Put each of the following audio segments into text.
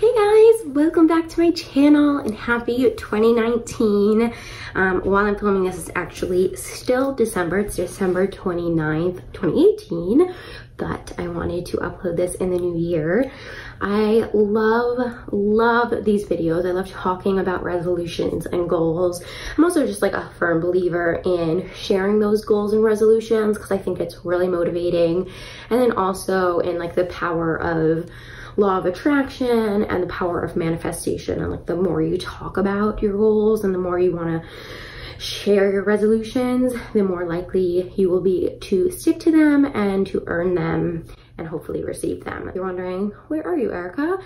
Hey guys, welcome back to my channel and happy 2019. While I'm filming this, it's actually still December. It's December 29th, 2018, but I wanted to upload this in the new year. I love these videos. I love talking about resolutions and goals. I'm also just like a firm believer in sharing those goals and resolutions because I think it's really motivating. And then also in like the power of law of attraction and the power of manifestation, and like the more you talk about your goals and the more you want to share your resolutions, the more likely you will be to stick to them and to earn them and hopefully receive them. You're wondering, where are you, Erica?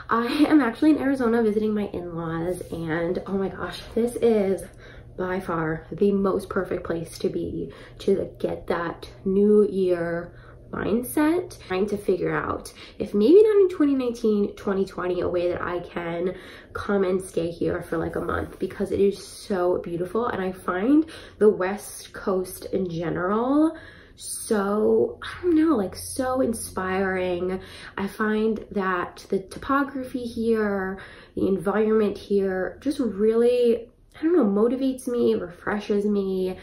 I am actually in Arizona visiting my in-laws, and oh my gosh, this is by far the most perfect place to be to get that new year mindset, trying to figure out if maybe not in 2019, 2020, a way that I can come and stay here for like a month, because it is so beautiful. And I find the West Coast in general so, I don't know, like so inspiring. I find that the topography here, the environment here just really, I don't know, motivates me, refreshes me,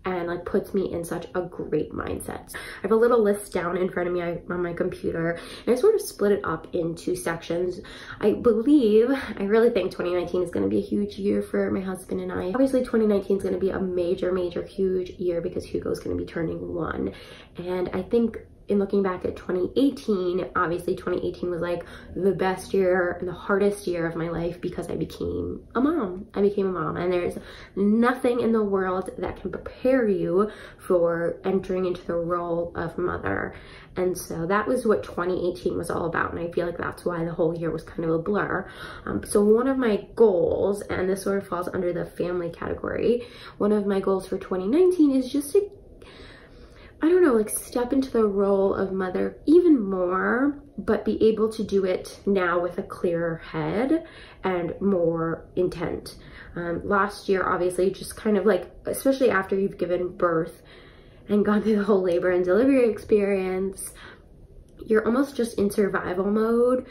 and like puts me in such a great mindset. I have a little list down in front of me on my computer, and I sort of split it up into sections. I really think 2019 is going to be a huge year for my husband and I. Obviously 2019 is going to be a major huge year because Hugo's going to be turning 1. And I think in looking back at 2018, obviously 2018 was like the best year and the hardest year of my life because I became a mom. And there's nothing in the world that can prepare you for entering into the role of mother. And so that was what 2018 was all about. And I feel like that's why the whole year was kind of a blur. So one of my goals, and this sort of falls under the family category, one of my goals for 2019 is just to, I don't know, like step into the role of mother even more, but be able to do it now with a clearer head and more intent. Last year, obviously, just kind of like, especially after you've given birth and gone through the whole labor and delivery experience, you're almost just in survival mode,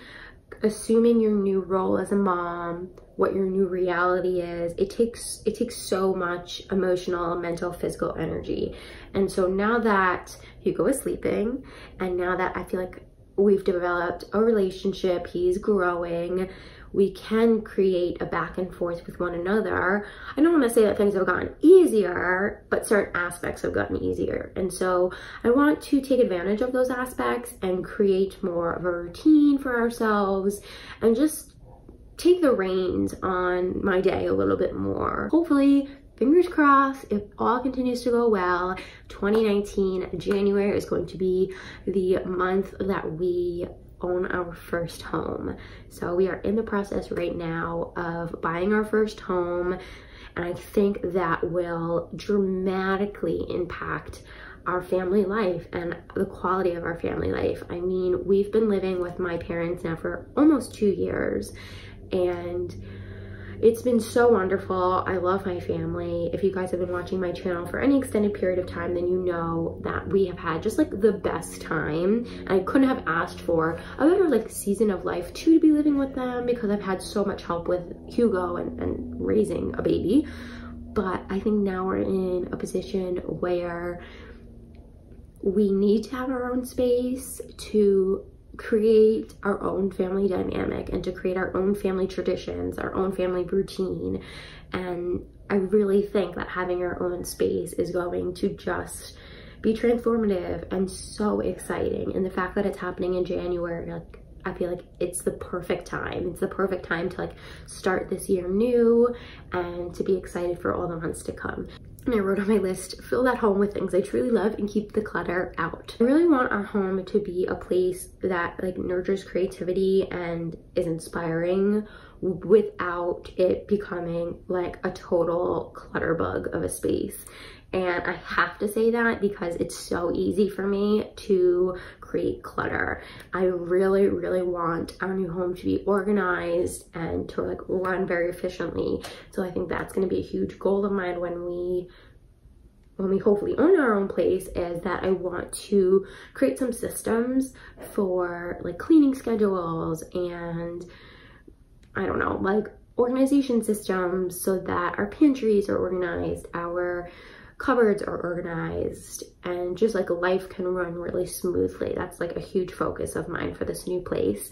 assuming your new role as a mom, what your new reality is. It takes so much emotional, mental, physical energy. And so now that Hugo is sleeping, and now that I feel like we've developed a relationship, he's growing, we can create a back and forth with one another. I don't want to say that things have gotten easier, but certain aspects have gotten easier. And so I want to take advantage of those aspects and create more of a routine for ourselves and just take the reins on my day a little bit more. Hopefully, fingers crossed, if all continues to go well, 2019 January is going to be the month that we own our first home. So we are in the process right now of buying our first home, and I think that will dramatically impact our family life and the quality of our family life. I mean, we've been living with my parents now for almost 2 years, and it's been so wonderful. I love my family. If you guys have been watching my channel for any extended period of time, then you know that we have had just like the best time. I couldn't have asked for a better like season of life too, to be living with them, because I've had so much help with Hugo and raising a baby. But I think now we're in a position where we need to have our own space to create our own family dynamic and to create our own family traditions, our own family routine. And I really think that having our own space is going to just be transformative and so exciting. And the fact that it's happening in January, like, I feel like it's the perfect time. It's the perfect time to like start this year new and to be excited for all the months to come. And I wrote on my list, fill that home with things I truly love and keep the clutter out. I really want our home to be a place that like nurtures creativity and is inspiring without it becoming like a total clutter bug of a space. And I have to say that because it's so easy for me to create clutter. I really want our new home to be organized and to like run very efficiently. So I think that's going to be a huge goal of mine when we hopefully own our own place, is that I want to create some systems for like cleaning schedules and I don't know, like organization systems so that our pantries are organized, our cupboards are organized, and just like life can run really smoothly. That's like a huge focus of mine for this new place.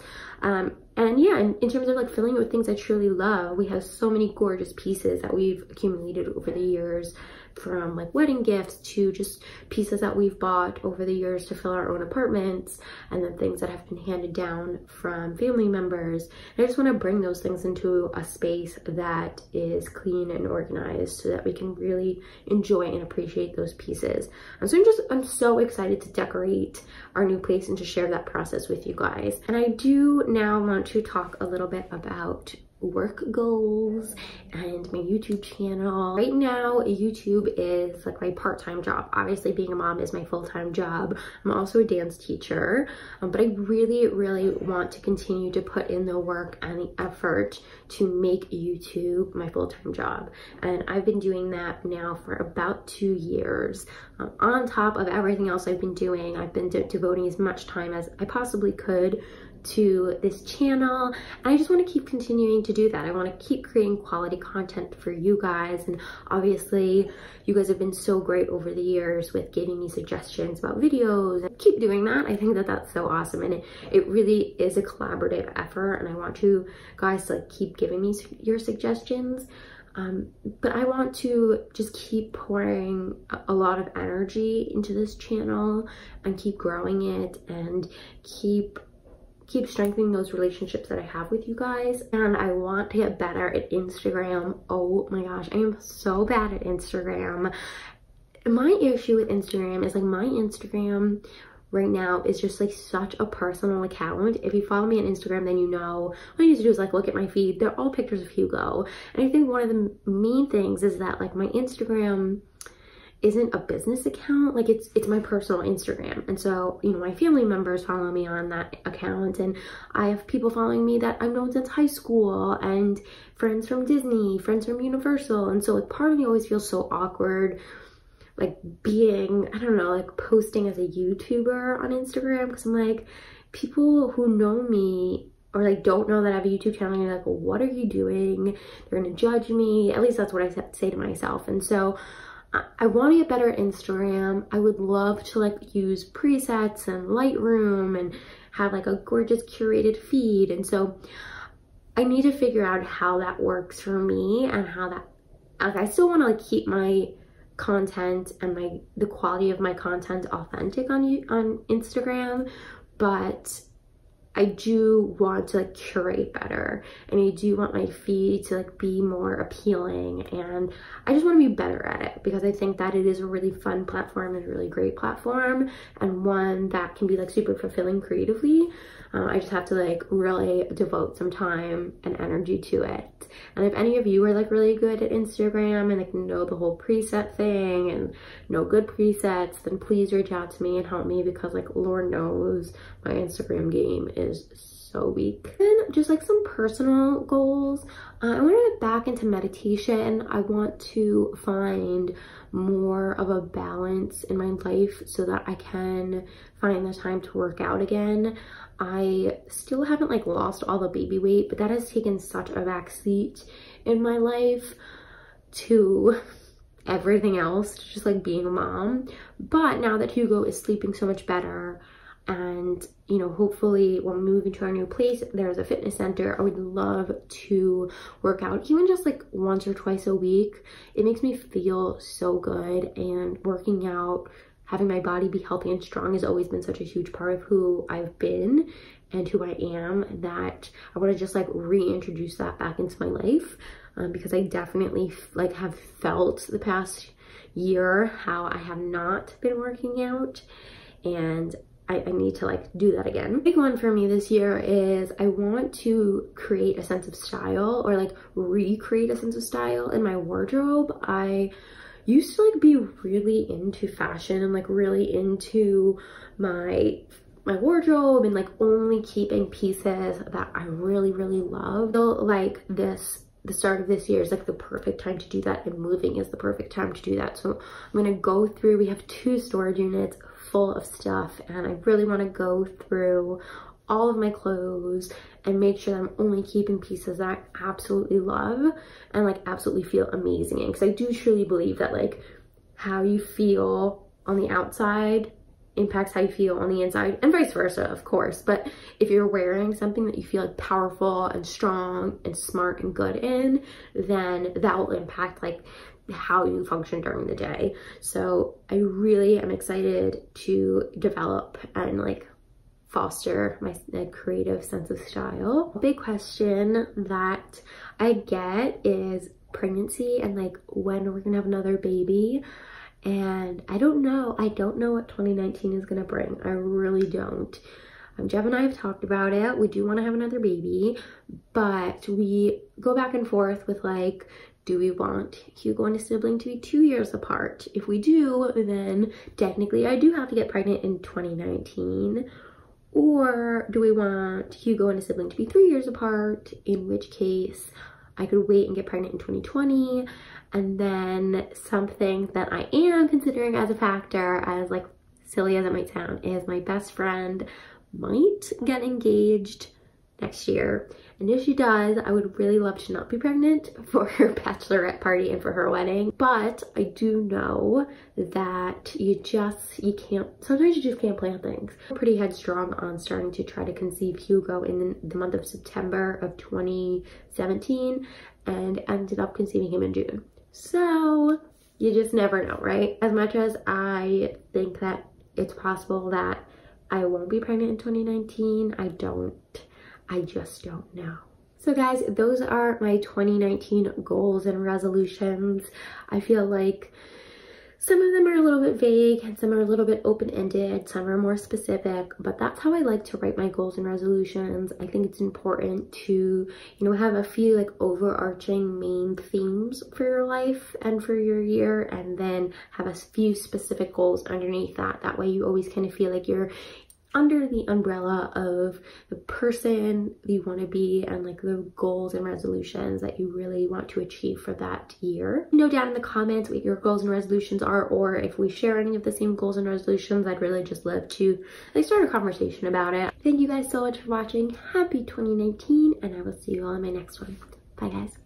And yeah, in terms of like filling it with things I truly love, we have so many gorgeous pieces that we've accumulated over the years, from like wedding gifts to just pieces that we've bought over the years to fill our own apartments, and then things that have been handed down from family members. And I just want to bring those things into a space that is clean and organized so that we can really enjoy and appreciate those pieces. And so I'm so excited to decorate our new place and to share that process with you guys. And I do now want to talk a little bit about work goals and my YouTube channel. Right now, YouTube is like my part-time job. Obviously, being a mom is my full-time job. I'm also a dance teacher, but I really, really want to continue to put in the work and the effort to make YouTube my full-time job. And I've been doing that now for about 2 years. On top of everything else I've been doing, I've been devoting as much time as I possibly could to this channel, and I just want to keep continuing to do that. I want to keep creating quality content for you guys, and obviously you guys have been so great over the years with giving me suggestions about videos, and keep doing that. I think that that's so awesome, and it really is a collaborative effort, and I want you guys to like keep giving me your suggestions. But I want to just keep pouring a lot of energy into this channel and keep growing it and keep strengthening those relationships that I have with you guys. And I want to get better at Instagram. Oh my gosh, I am so bad at Instagram. My issue with Instagram is like my Instagram right now is just like such a personal account. If you follow me on Instagram, then you know all you need to do is like look at my feed. They're all pictures of Hugo. And I think one of the main things is that like my Instagram isn't a business account. Like it's my personal Instagram. And so, you know, my family members follow me on that account, and I have people following me that I've known since high school, and friends from Disney, friends from Universal. And so like part of me always feels so awkward like being, I don't know, like posting as a YouTuber on Instagram, because I'm like, people who know me or like don't know that I have a YouTube channel, and you're like, well, what are you doing? They're gonna judge me. At least that's what I say to myself. And so I want to get better at Instagram. I would love to like use presets and Lightroom and have like a gorgeous curated feed. And so I need to figure out how that works for me, and how that, like, I still want to like keep my content and the quality of my content authentic on Instagram, but I do want to like curate better, and I do want my feed to like be more appealing, and I just want to be better at it, because I think that it is a really fun platform and a really great platform, and one that can be like super fulfilling creatively. I just have to like really devote some time and energy to it. And if any of you are like really good at Instagram and like know the whole preset thing and know good presets, then please reach out to me and help me, because like Lord knows my Instagram game is so weak. And just like some personal goals, I want to get back into meditation. I want to find more of a balance in my life so that I can find the time to work out again. I still haven't like lost all the baby weight, but that has taken such a backseat in my life to everything else, to just like being a mom. But now that Hugo is sleeping so much better, and you know, hopefully when we move into our new place there's a fitness center, I would love to work out even just like once or twice a week. It makes me feel so good, and working out, having my body be healthy and strong has always been such a huge part of who I've been and who I am, that I want to just like reintroduce that back into my life, because I definitely like have felt the past year how I have not been working out, and I need to like do that again. Big one for me this year is I want to create a sense of style, or like recreate a sense of style in my wardrobe. I used to like be really into fashion and like really into my wardrobe, and like only keeping pieces that I really, really love. So like the start of this year is like the perfect time to do that, and moving is the perfect time to do that. So I'm gonna go through, we have 2 storage units full of stuff, and I really want to go through all of my clothes and make sure that I'm only keeping pieces that I absolutely love and like absolutely feel amazing in. Because I do truly believe that like how you feel on the outside impacts how you feel on the inside, and vice versa, of course. But if you're wearing something that you feel like powerful and strong and smart and good in, then that will impact like how you function during the day. So I really am excited to develop and like foster my creative sense of style. A big question that I get is pregnancy and like when we're gonna have another baby. And I don't know what 2019 is gonna bring. I really don't. Jeff and I have talked about it. We do want to have another baby, but we go back and forth with like, do we want Hugo and his sibling to be 2 years apart? If we do, then technically I do have to get pregnant in 2019. Or do we want Hugo and his sibling to be 3 years apart, in which case I could wait and get pregnant in 2020. And then something that I am considering as a factor, as like silly as it might sound, is my best friend might get engaged next year. And if she does, I would really love to not be pregnant for her bachelorette party and for her wedding. But I do know that you can't, sometimes you just can't plan things. I'm pretty headstrong on starting to try to conceive Hugo in the month of September of 2017 and ended up conceiving him in June. So you just never know, right? As much as I think that it's possible that I won't be pregnant in 2019, I just don't know. So guys, those are my 2019 goals and resolutions. I feel like some of them are a little bit vague and some are a little bit open-ended, some are more specific, but that's how I like to write my goals and resolutions. I think it's important to, you know, have a few like overarching main themes for your life and for your year, and then have a few specific goals underneath that. That way you always kind of feel like you're under the umbrella of the person you want to be and like the goals and resolutions that you really want to achieve for that year. Know down in the comments what your goals and resolutions are, or if we share any of the same goals and resolutions. I'd really just love to like start a conversation about it. Thank you guys so much for watching. Happy 2019, and I will see you all in my next one. Bye guys.